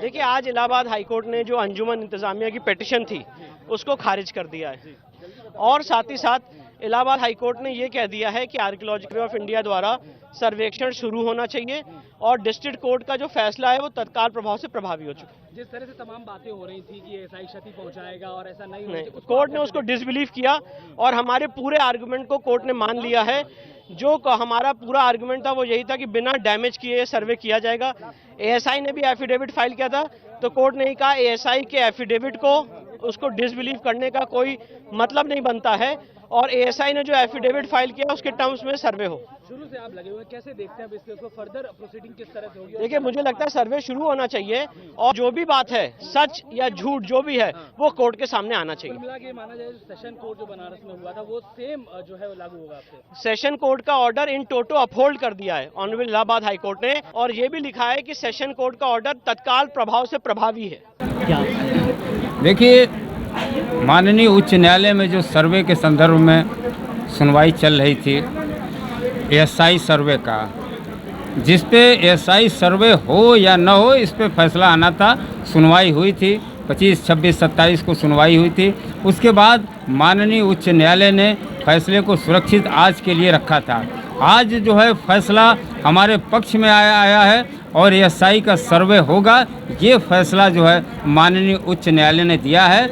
देखिए, आज इलाहाबाद हाईकोर्ट ने जो अंजुमन इंतजामिया की पिटीशन थी उसको खारिज कर दिया है और साथ ही साथ इलाहाबाद हाईकोर्ट ने ये कह दिया है कि आर्कियोलॉजिकल सर्वे ऑफ इंडिया द्वारा सर्वेक्षण शुरू होना चाहिए और डिस्ट्रिक्ट कोर्ट का जो फैसला है वो तत्काल प्रभाव से प्रभावी हो चुका है। जिस तरह से तमाम बातें हो रही थी कि ऐसा ही क्षति पहुंचाएगा और ऐसा नहीं, कोर्ट ने उसको डिसबिलीव किया और हमारे पूरे आर्गुमेंट को कोर्ट ने मान लिया है। जो हमारा पूरा आर्गुमेंट था वो यही था कि बिना डैमेज किए सर्वे किया जाएगा। एएसआई ने भी एफिडेविट फाइल किया था तो कोर्ट ने ही कहा एएसआई के एफिडेविट को उसको डिसबिलीव करने का कोई मतलब नहीं बनता है और एएसआई ने जो एफिडेविट फाइल किया उसके टर्म्स में सर्वे हो। शुरू से आप लगे हुए हैं, कैसे देखते हैं अब इसके उसको फर्दर प्रोसीडिंग किस तरह से होगी? देखिए, मुझे लगता है सर्वे शुरू होना चाहिए और जो भी बात है सच या झूठ जो भी है वो कोर्ट के सामने आना चाहिए। मिला के माना जाए सेशन कोर्ट जो बनारस में हुआ था वो सेम जो है वो लागू होगा आपसे? सेशन कोर्ट का ऑर्डर इन टोटो अपहोल्ड कर दिया है ऑनरेबल इलाहाबाद हाई कोर्ट ने और ये भी लिखा है कि सेशन कोर्ट का ऑर्डर तत्काल प्रभाव से प्रभावी है। देखिए, माननीय उच्च न्यायालय में जो सर्वे के संदर्भ में सुनवाई चल रही थी एएसआई सर्वे का, जिस पे एएसआई सर्वे हो या न हो इस पे फैसला आना था, सुनवाई हुई थी 25, 26, 27 को सुनवाई हुई थी। उसके बाद माननीय उच्च न्यायालय ने फैसले को सुरक्षित आज के लिए रखा था। आज जो है फैसला हमारे पक्ष में आया है और एएसआई का सर्वे होगा, ये फैसला जो है माननीय उच्च न्यायालय ने दिया है।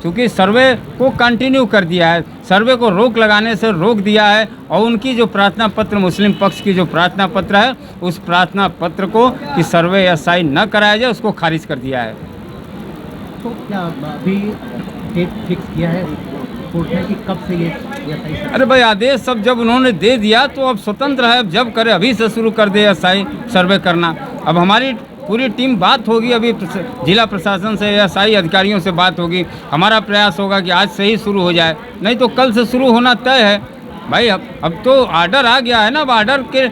क्योंकि सर्वे को कंटिन्यू कर दिया है, सर्वे को रोक लगाने से रोक दिया है और उनकी जो प्रार्थना पत्र, मुस्लिम पक्ष की जो प्रार्थना पत्र है उस प्रार्थना पत्र को कि सर्वे एएसआई न कराया जाए उसको खारिज कर दिया है। तो क्या अभी डेट फिक्स किया है कोर्ट ने कि कब से ये एएसआई? अरे भाई, आदेश सब जब उन्होंने दे दिया तो अब स्वतंत्र है, अब जब करे अभी से शुरू कर दे एएसआई सर्वे करना। अब हमारी पूरी टीम बात होगी, अभी जिला प्रशासन से एएसआई अधिकारियों से बात होगी। हमारा प्रयास होगा कि आज से ही शुरू हो जाए, नहीं तो कल से शुरू होना तय है भाई। अब तो आर्डर आ गया है ना, अब आर्डर के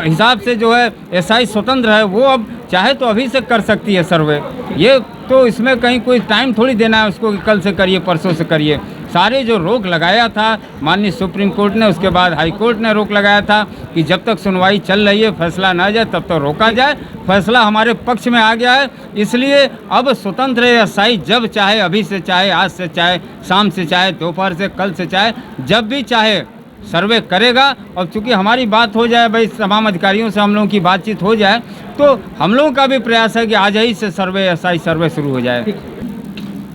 हिसाब से जो है एएसआई स्वतंत्र है, वो अब चाहे तो अभी से कर सकती है सर्वे। ये तो इसमें कहीं कोई टाइम थोड़ी देना है उसको कि कल से करिए परसों से करिए। सारे जो रोक लगाया था माननीय सुप्रीम कोर्ट ने, उसके बाद हाई कोर्ट ने रोक लगाया था कि जब तक सुनवाई चल रही है फैसला ना जाए तब तक रोका जाए। फैसला हमारे पक्ष में आ गया है, इसलिए अब स्वतंत्र एएसआई जब चाहे, अभी से चाहे, आज से चाहे, शाम से चाहे, दोपहर से, कल से चाहे, जब भी चाहे सर्वे करेगा। और चूँकि हमारी बात हो जाए भाई, तमाम अधिकारियों से हम लोगों की बातचीत हो जाए, तो हम लोगों का भी प्रयास है कि आज ही से सर्वे एएसआई सर्वे शुरू हो जाए।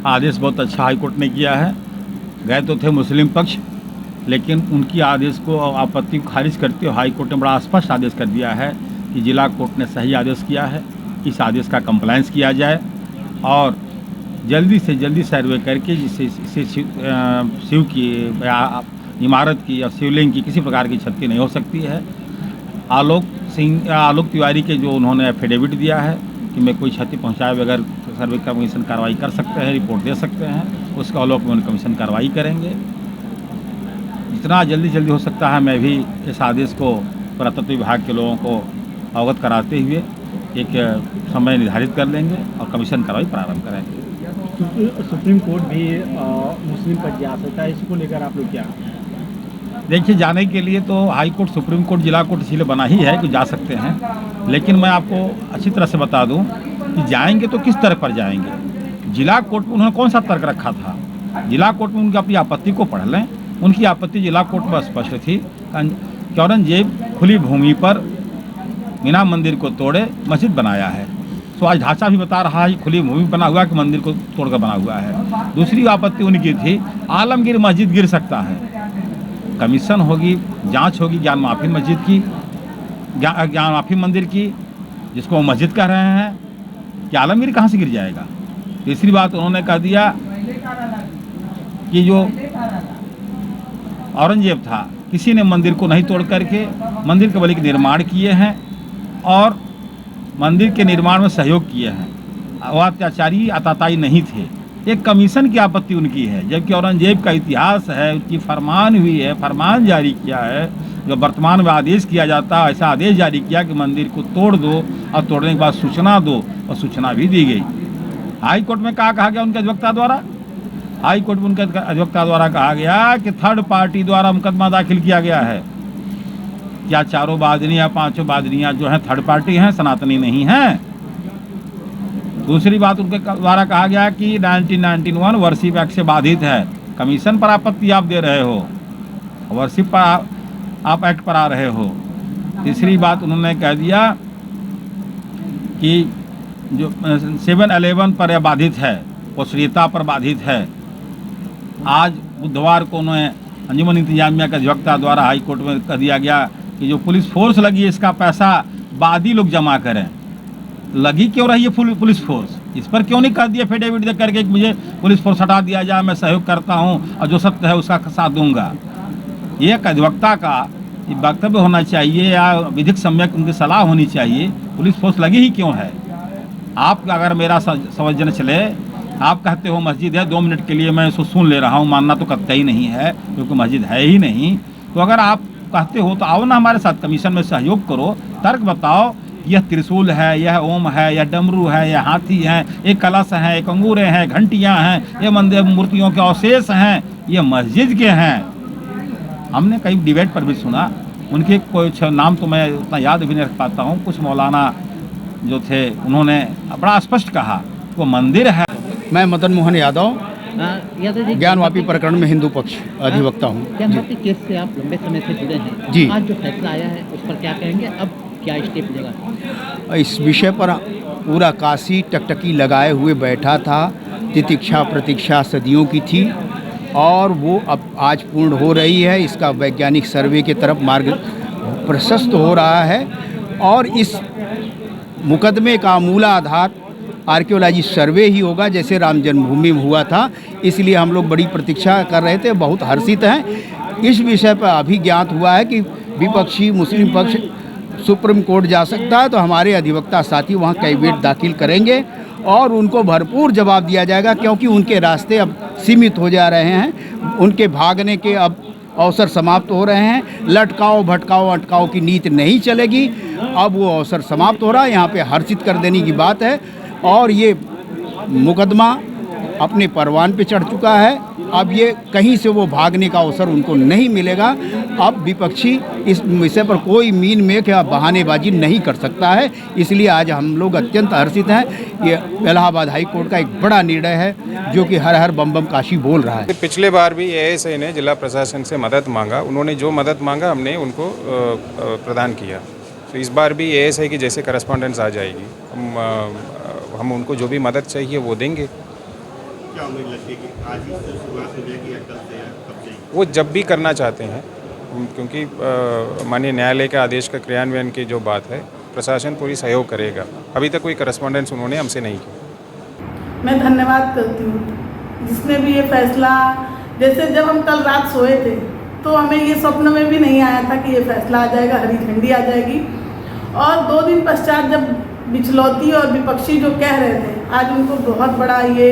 आदेश बहुत अच्छा हाईकोर्ट ने किया है। गए तो थे मुस्लिम पक्ष, लेकिन उनकी आदेश को, आपत्ति को खारिज करते हुए हाईकोर्ट ने बड़ा स्पष्ट आदेश कर दिया है कि जिला कोर्ट ने सही आदेश किया है, इस आदेश का कंप्लायंस किया जाए और जल्दी से जल्दी सर्वे करके जिससे शिव की या इमारत की या शिवलिंग की किसी प्रकार की क्षति नहीं हो सकती है। आलोक तिवारी के जो उन्होंने एफिडेविट दिया है कि मैं कोई क्षति पहुंचाए बगैर सर्वे कमीशन कार्रवाई कर सकते हैं, रिपोर्ट दे सकते हैं, उसका आलोक में कमीशन कार्रवाई करेंगे। जितना जल्दी हो सकता है मैं भी इस आदेश को पुरातत्व विभाग के लोगों को अवगत कराते हुए एक समय निर्धारित कर लेंगे और कमीशन कार्रवाई प्रारंभ करेंगे। सुप्रीम कोर्ट भी मुस्लिम पक्ष जा सकता है, इसको लेकर आप लोग क्या? देखिए, जाने के लिए तो हाई कोर्ट, सुप्रीम कोर्ट, जिला कोर्ट इसलिए बना ही है कि जा सकते हैं, लेकिन मैं आपको अच्छी तरह से बता दूं कि जाएंगे तो किस तर्क पर जाएंगे। जिला कोर्ट में उन्होंने कौन सा तर्क रखा था? जिला कोर्ट में उनकी अपनी आपत्ति को पढ़ लें। उनकी आपत्ति जिला कोर्ट में स्पष्ट थी कि औरंगजेब खुली भूमि पर मीना मंदिर को तोड़े मस्जिद बनाया है। तो आज ढांचा भी बता रहा है खुली भूमि बना हुआ कि मंदिर को तोड़कर बना हुआ है। दूसरी आपत्ति उनकी थी आलमगीर मस्जिद गिर सकता है। कमीशन होगी, जांच होगी ज्ञान माफी मस्जिद की, ज्ञान माफी मंदिर की, जिसको वो मस्जिद कह रहे हैं, कि आलमगीर कहाँ से गिर जाएगा। तीसरी बात उन्होंने कह दिया कि जो औरंगजेब था किसी ने मंदिर को नहीं तोड़ करके मंदिर के बलि के निर्माण किए हैं और मंदिर के निर्माण में सहयोग किए हैं, वो अत्याचारी आताताई नहीं थे। एक कमीशन की आपत्ति उनकी है, जबकि औरंगजेब का इतिहास है, उसकी फरमान हुई है, फरमान जारी किया है, जो वर्तमान में आदेश किया जाता है, ऐसा आदेश जारी किया कि मंदिर को तोड़ दो और तोड़ने के बाद सूचना दो, और सूचना भी दी गई। हाई कोर्ट में कहा गया उनके अधिवक्ता द्वारा, हाई कोर्ट में उनके अधिवक्ता द्वारा कहा गया कि थर्ड पार्टी द्वारा मुकदमा दाखिल किया गया है। क्या चारों बादनियाँ, पांचों बादनियाँ जो हैं थर्ड पार्टी हैं, सनातनी नहीं हैं? दूसरी बात उनके द्वारा कहा गया कि 1991 वर्शिप एक्ट से बाधित है। कमीशन पर आपत्ति आप दे रहे हो, वर्शिप पर आप एक्ट पर आ रहे हो। तीसरी बात उन्होंने कह दिया कि जो 7-11 पर यह बाधित है, पोषरीयता पर बाधित है। आज बुधवार को उन्होंने अंजुमन इंतजामिया के अधिवक्ता द्वारा हाई कोर्ट में कह दिया गया कि जो पुलिस फोर्स लगी है इसका पैसा बादी लोग जमा करें। लगी क्यों रही है पुलिस फोर्स, इस पर क्यों नहीं कह दिया एफिडेविट दे करके कि मुझे पुलिस फोर्स हटा दिया जाए, मैं सहयोग करता हूं और जो सत्य है उसका साथ दूंगा। ये एक अधिवक्ता का वक्तव्य होना चाहिए या विधिक सम्यक उनकी सलाह होनी चाहिए। पुलिस फोर्स लगी ही क्यों है? आप अगर मेरा समझने चले, आप कहते हो मस्जिद है, 2 मिनट के लिए मैं इसको सुन ले रहा हूँ, मानना तो कतई नहीं है क्योंकि मस्जिद है ही नहीं। तो अगर आप कहते हो तो आओ ना हमारे साथ कमीशन में सहयोग करो, तर्क बताओ। यह त्रिशूल है, यह ओम है, यह डमरू है, यह हाथी है, ये कलश हैं, एक अंगूरे हैं, घंटियाँ हैं, ये मंदिर मूर्तियों के अवशेष हैं, ये मस्जिद के हैं। हमने कई डिबेट पर भी सुना, उनके कुछ नाम तो मैं उतना याद भी नहीं रख पाता हूँ। कुछ मौलाना जो थे उन्होंने बड़ा स्पष्ट कहा वो मंदिर है। मैं मदन मोहन यादव यादव जी, ज्ञानवापी प्रकरण में हिंदू पक्ष अधिवक्ता हूँ। ज्ञानवापी केस से आप लंबे समय से जुड़े हैं जी। आज जो फैसला आया है उस पर क्या कहेंगे, अब क्या स्टेप लेगा? इस विषय पर पूरा काशी टकटकी लगाए हुए बैठा था। तितिक्षा प्रतीक्षा सदियों की थी और वो अब आज पूर्ण हो रही है। इसका वैज्ञानिक सर्वे की तरफ मार्ग प्रशस्त हो रहा है और इस मुकदमे का मूलाधार आर्कियोलॉजी सर्वे ही होगा, जैसे राम जन्मभूमि में हुआ था। इसलिए हम लोग बड़ी प्रतीक्षा कर रहे थे, बहुत हर्षित हैं। इस विषय पर अभी ज्ञात हुआ है कि विपक्षी मुस्लिम पक्ष सुप्रीम कोर्ट जा सकता है, तो हमारे अधिवक्ता साथी वहाँ कैविएट दाखिल करेंगे और उनको भरपूर जवाब दिया जाएगा, क्योंकि उनके रास्ते अब सीमित हो जा रहे हैं, उनके भागने के अब अवसर समाप्त हो रहे हैं। लटकाओ भटकाओ अटकाओ की नीति नहीं चलेगी, अब वो अवसर समाप्त हो रहा है। यहाँ पे हर्षित कर देने की बात है और ये मुकदमा अपने परवान पे चढ़ चुका है। अब ये कहीं से वो भागने का अवसर उनको नहीं मिलेगा। अब विपक्षी इस विषय पर कोई मीन मेक या बहानेबाजी नहीं कर सकता है। इसलिए आज हम लोग अत्यंत हर्षित हैं। ये इलाहाबाद हाई कोर्ट का एक बड़ा निर्णय है जो कि हर हर बम बम काशी बोल रहा है। पिछले बार भी एएसआई ने जिला प्रशासन से मदद मांगा, उन्होंने जो मदद मांगा हमने उनको प्रदान किया। तो इस बार भी एएसआई की जैसे करस्पॉन्डेंस आ जाएगी, हम उनको जो भी मदद चाहिए वो देंगे। क्या उम्मीद लगती है कि आज ही से शुरुआत हो जाएगी या कल से या कब से? वो जब भी करना चाहते हैं, क्योंकि माननीय न्यायालय के आदेश का क्रियान्वयन की जो बात है प्रशासन पूरी सहयोग करेगा। अभी तक कोई करस्पॉन्डेंस उन्होंने हमसे नहीं की। मैं धन्यवाद करती हूँ जिसने भी ये फैसला, जैसे जब हम कल रात सोए थे तो हमें ये स्वप्न में भी नहीं आया था कि ये फैसला आ जाएगा, हरी झंडी आ जाएगी। और 2 दिन पश्चात जब बिचलौती और विपक्षी जो कह रहे थे, आज उनको बहुत बड़ा ये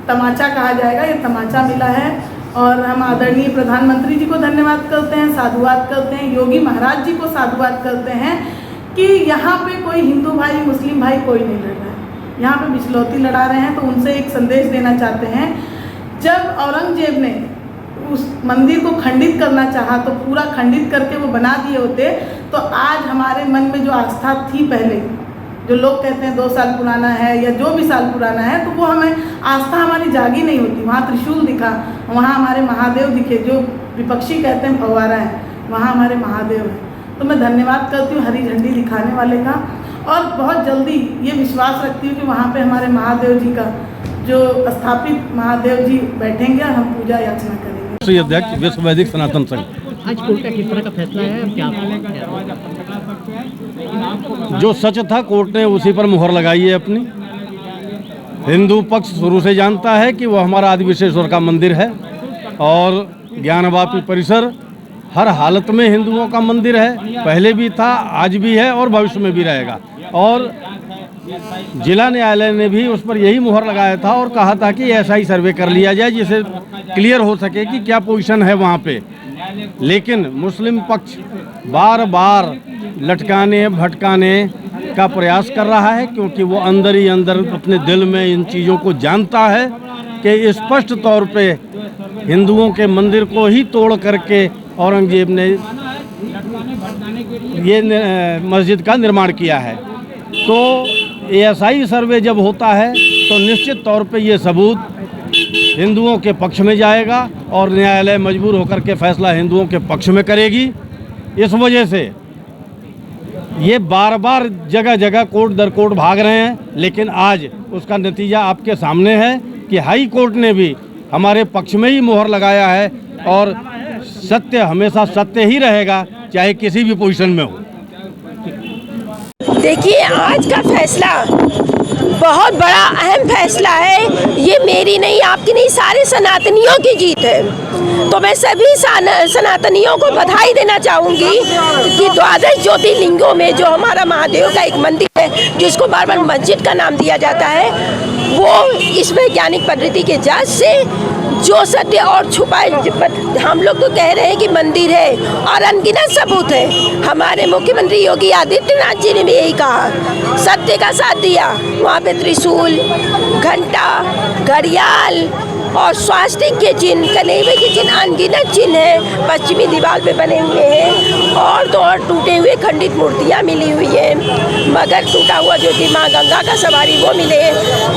तमाचा कहा जाएगा, ये तमाचा मिला है। और हम आदरणीय प्रधानमंत्री जी को धन्यवाद करते हैं, साधुवाद करते हैं, योगी महाराज जी को साधुवाद करते हैं कि यहाँ पे कोई हिंदू भाई मुस्लिम भाई कोई नहीं लड़ रहा है, यहाँ पे बिचलौती लड़ा रहे हैं। तो उनसे एक संदेश देना चाहते हैं, जब औरंगजेब ने उस मंदिर को खंडित करना चाहा तो पूरा खंडित करके वो बना दिए होते, तो आज हमारे मन में जो आस्था थी पहले, जो लोग कहते हैं 2 साल पुराना है या जो भी साल पुराना है, तो वो हमें आस्था हमारी जागी नहीं होती। वहाँ त्रिशूल दिखा, वहाँ हमारे महादेव दिखे, जो विपक्षी कहते हैं फव्वारा है, वहाँ हमारे महादेव हैं। तो मैं धन्यवाद करती हूँ हरी झंडी दिखाने वाले का, और बहुत जल्दी ये विश्वास रखती हूँ कि वहाँ पे हमारे महादेव जी का जो स्थापित महादेव जी बैठेंगे और हम पूजा याचना करेंगे। श्री अध्यक्ष विश्व वैदिक सनातन संघ। आज कोर्ट का किस तरह का फैसला है, क्या जो सच था कोर्ट ने उसी पर मुहर लगाई है अपनी। हिंदू पक्ष शुरू से जानता है कि वो हमारा आदि विश्वेश्वर का मंदिर है और ज्ञानवापी परिसर हर हालत में हिंदुओं का मंदिर है, पहले भी था, आज भी है और भविष्य में भी रहेगा। और जिला न्यायालय ने भी उस पर यही मुहर लगाया था और कहा था कि ऐसा ही सर्वे कर लिया जाए जिससे क्लियर हो सके कि क्या पोजीशन है वहाँ पे। लेकिन मुस्लिम पक्ष बार बार लटकाने भटकाने का प्रयास कर रहा है, क्योंकि वो अंदर ही अंदर अपने दिल में इन चीज़ों को जानता है कि स्पष्ट तौर पे हिंदुओं के मंदिर को ही तोड़ करके औरंगजेब ने ये मस्जिद का निर्माण किया है। तो ASI सर्वे जब होता है तो निश्चित तौर पे ये सबूत हिंदुओं के पक्ष में जाएगा और न्यायालय मजबूर होकर के फैसला हिंदुओं के पक्ष में करेगी। इस वजह से ये बार बार जगह जगह कोर्ट दर कोर्ट भाग रहे हैं, लेकिन आज उसका नतीजा आपके सामने है कि हाई कोर्ट ने भी हमारे पक्ष में ही मोहर लगाया है और सत्य हमेशा सत्य ही रहेगा, चाहे किसी भी पोजीशन में हो। देखिए, आज का फैसला बहुत बड़ा अहम फैसला है। ये मेरी नहीं, आपकी नहीं, सारे सनातनियों की जीत है। तो मैं सभी सनातनियों को बधाई देना चाहूँगी कि 12 ज्योतिर्लिंगों में जो हमारा महादेव का एक मंदिर है, जिसको बार बार मस्जिद का नाम दिया जाता है, वो इस वैज्ञानिक पद्धति के जांच से जो सत्य और छुपाए, हम लोग तो कह रहे हैं कि मंदिर है और अनगिनत सबूत है। हमारे मुख्यमंत्री योगी आदित्यनाथ जी ने भी यही कहा, सत्य का साथ दिया। वहाँ पे त्रिशूल, घंटा, घड़ियाल और स्वास्तिक के चिन्ह, कलेवे के चिन्ह, अनगिनत चिन्ह है पश्चिमी दीवार पे बने हुए हैं। और तो और टूटे हुए खंडित मूर्तियाँ मिली हुई है, मगर टूटा हुआ जो माँ गंगा का सवारी वो मिले।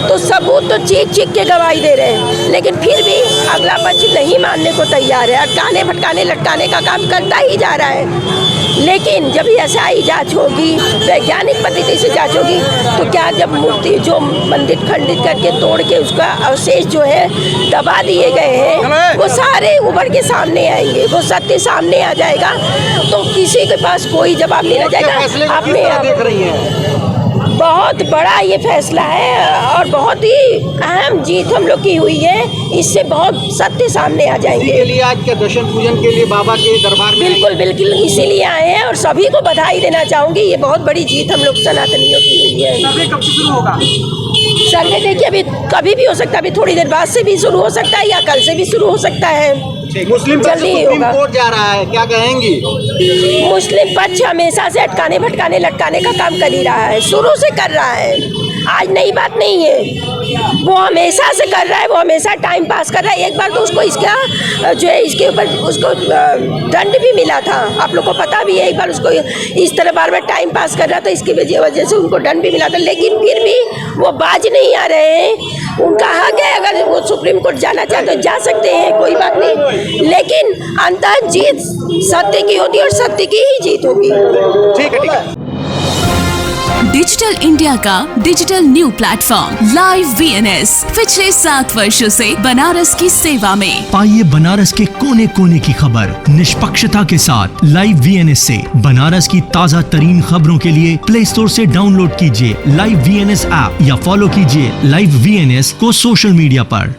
तो सबूत तो चीख के गवाही दे रहे हैं, लेकिन फिर भी अगला पक्ष नहीं मानने को तैयार है, अटकाने फटकाने लटकाने का काम करता ही जा रहा है। लेकिन जब ऐसी जांच होगी, वैज्ञानिक पद्धति से जांच होगी, तो क्या जब मूर्ति जो मंदिर खंडित करके तोड़ के उसका अवशेष जो है दबा दिए गए हैं, वो सारे उभर के सामने आएंगे, वो सत्य सामने आ जाएगा। तो किसी के पास कोई जवाब नहीं रह जाएगा। आपने देख रही है, बहुत बड़ा ये फैसला है और बहुत ही अहम जीत हम लोग की हुई है। इससे बहुत सत्य सामने आ जाएंगे। इसके लिए आज के दर्शन पूजन के लिए बाबा के दरबार में बिल्कुल बिल्कुल इसीलिए आए हैं और सभी को बधाई देना चाहूँगी। ये बहुत बड़ी जीत हम लोग सनातनियों की हुई है। सर्वे कब से शुरू होगा? सर्वे देखिए, अभी कभी भी हो सकता है, अभी थोड़ी देर बाद से भी शुरू हो सकता है या कल से भी शुरू हो सकता है। मुस्लिम पक्ष जल्दी सुप्रीम होगा। कोर्ट जा रहा है, क्या कहेंगी? मुस्लिम पक्ष हमेशा से अटकाने भटकाने लटकाने का काम कर ही रहा है, शुरू से कर रहा है। आज नई बात नहीं है, वो हमेशा से कर रहा है, वो हमेशा टाइम पास कर रहा है। एक बार तो उसको इसका जो है इसके ऊपर उसको दंड भी मिला था, आप लोग को पता भी है। एक बार उसको इस तरह बार बार टाइम पास कर रहा था, इसकी वजह से उनको दंड भी मिला था। लेकिन फिर भी वो बाज नहीं आ रहे हैं। उनका हक है, अगर वो सुप्रीम कोर्ट जाना चाहते तो जा सकते हैं, कोई बात नहीं। लेकिन अंततः जीत सत्य की होती है और सत्य की ही जीत होगी। ठीक है, ठीक है। डिजिटल इंडिया का digital new platform live VNS पिछले 7 वर्षों से बनारस की सेवा में। पाइए बनारस के कोने कोने की खबर निष्पक्षता के साथ। लाइव VNS से बनारस की ताज़ा तरीन खबरों के लिए प्ले स्टोर से डाउनलोड कीजिए लाइव VNS ऐप या फॉलो कीजिए लाइव VNS को सोशल मीडिया पर।